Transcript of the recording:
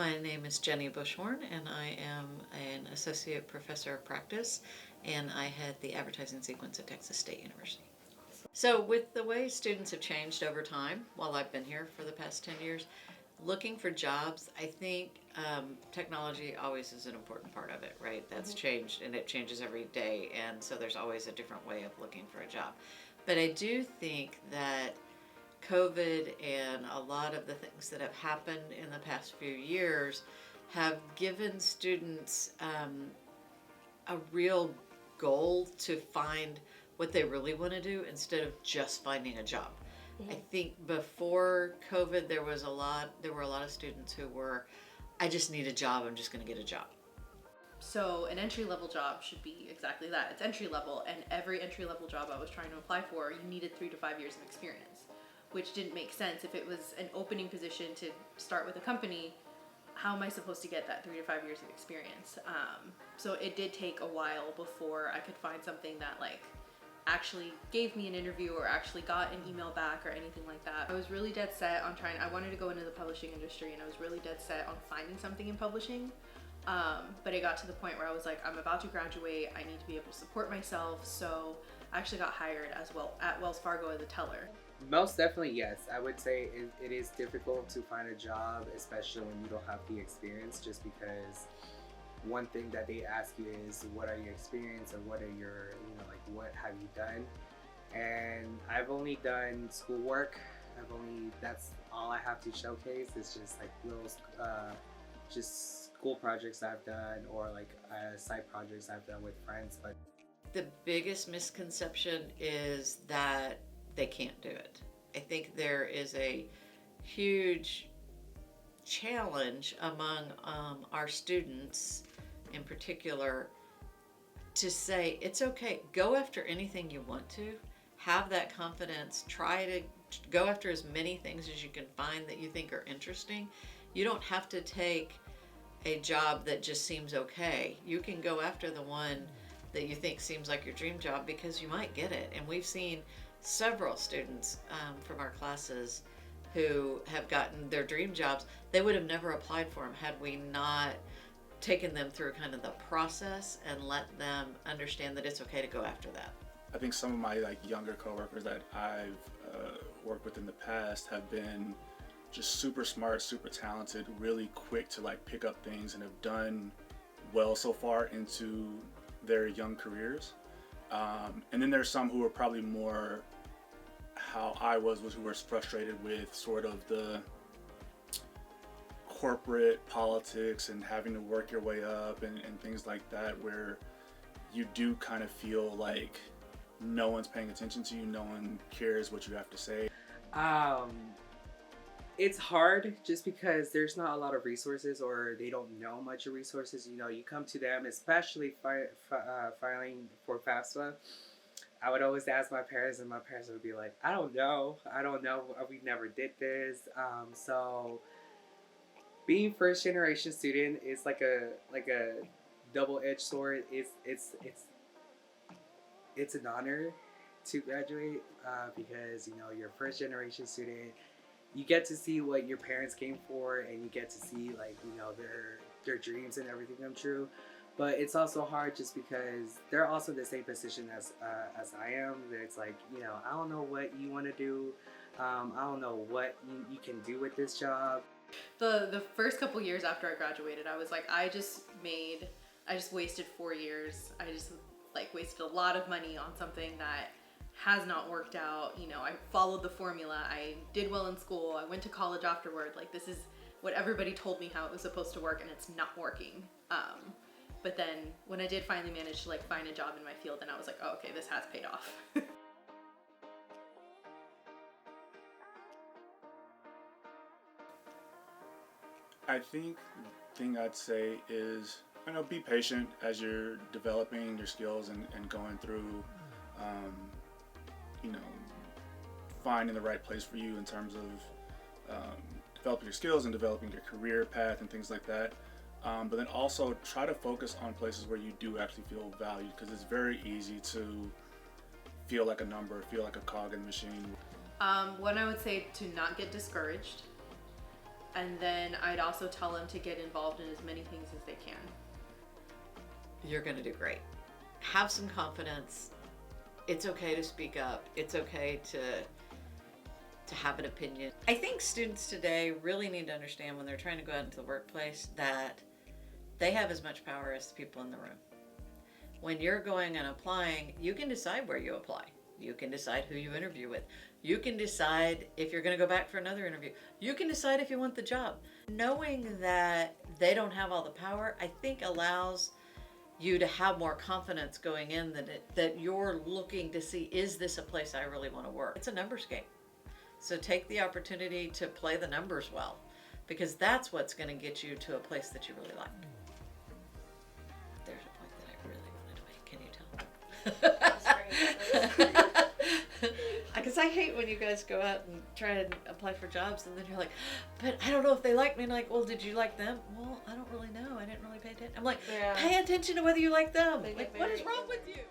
My name is Jenny Bushhorn, and I am an associate professor of practice, and I head the advertising sequence at Texas State University. So with the way students have changed over time, while I've been here for the past 10 years, looking for jobs, I think technology always is an important part of it, right? That's changed, and it changes every day, and so there's always a different way of looking for a job. But I do think that COVID and a lot of the things that have happened in the past few years have given students a real goal to find what they really want to do instead of just finding a job. I think before COVID there were a lot of students who were, I just need a job, I'm just going to get a job. So an entry-level job should be exactly that. It's entry-level, and every entry-level job I was trying to apply for, you needed 3 to 5 years of experience, which didn't make sense. If it was an opening position to start with a company, how am I supposed to get that 3 to 5 years of experience? So it did take a while before I could find something that actually gave me an interview or actually got an email back or anything like that. I was really dead set on I wanted to go into the publishing industry, and I was really dead set on finding something in publishing. But it got to the point where I was like, I'm about to graduate, I need to be able to support myself, so I actually got hired as well at Wells Fargo as a teller. Most definitely, yes. I would say it is difficult to find a job, especially when you don't have the experience, just because one thing that they ask you is, what are your experience, or what are your, what have you done? And I've only done schoolwork. That's all I have to showcase. It's just little, just school projects I've done, or side projects I've done with friends. But the biggest misconception is that they can't do it. I think there is a huge challenge among our students in particular to say it's okay, go after anything you want to, have that confidence, try to go after as many things as you can find that you think are interesting. You don't have to take a job that just seems okay. You can go after the one that you think seems like your dream job, because you might get it. And we've seen several students from our classes who have gotten their dream jobs. They would have never applied for them had we not taken them through kind of the process and let them understand that it's okay to go after that. I think some of my younger coworkers that I've worked with in the past have been just super smart, super talented, really quick to pick up things, and have done well so far into their young careers. And then there's some who are probably more how I was who were frustrated with sort of the corporate politics and having to work your way up and things like that, where you do kind of feel like no one's paying attention to you, no one cares what you have to say. It's hard just because there's not a lot of resources, or they don't know much of resources. You come to them, especially filing for FAFSA. I would always ask my parents, and my parents would be like, I don't know, we never did this. So being first generation student is like a double-edged sword. It's an honor to graduate, because you're a first generation student. You get to see what your parents came for, and you get to see their dreams and everything come true. But it's also hard just because they're also the same position as I am. It's I don't know what you want to do. I don't know what you can do with this job. The first couple years after I graduated, I was like, I just wasted 4 years. I just wasted a lot of money on something that has not worked out. I followed the formula. I did well in school. I went to college afterward. This is what everybody told me how it was supposed to work, and it's not working. But then when I did finally manage to find a job in my field, then I was like, oh, okay, this has paid off. I think the thing I'd say is, be patient as you're developing your skills and going through, finding the right place for you in terms of developing your skills and developing your career path and things like that. But then also try to focus on places where you do actually feel valued, because it's very easy to feel like a number, feel like a cog in the machine. One, I would say to not get discouraged. And then I'd also tell them to get involved in as many things as they can. You're going to do great. Have some confidence. It's okay to speak up. It's okay to have an opinion. I think students today really need to understand when they're trying to go out into the workplace that they have as much power as the people in the room. When you're going and applying, you can decide where you apply. You can decide who you interview with. You can decide if you're going to go back for another interview. You can decide if you want the job. Knowing that they don't have all the power, I think allows you to have more confidence going in that you're looking to see, is this a place I really want to work? It's a numbers game. So take the opportunity to play the numbers well, because that's what's going to get you to a place that you really like. There's a point that I really wanted to make. Can you tell? Because I hate when you guys go out and try and apply for jobs and then you're like, but I don't know if they like me. And like, well, did you like them? Well, I don't really know. I didn't really pay attention. I'm like, Yeah. pay attention to whether you like them. They get Like, what is very wrong with you?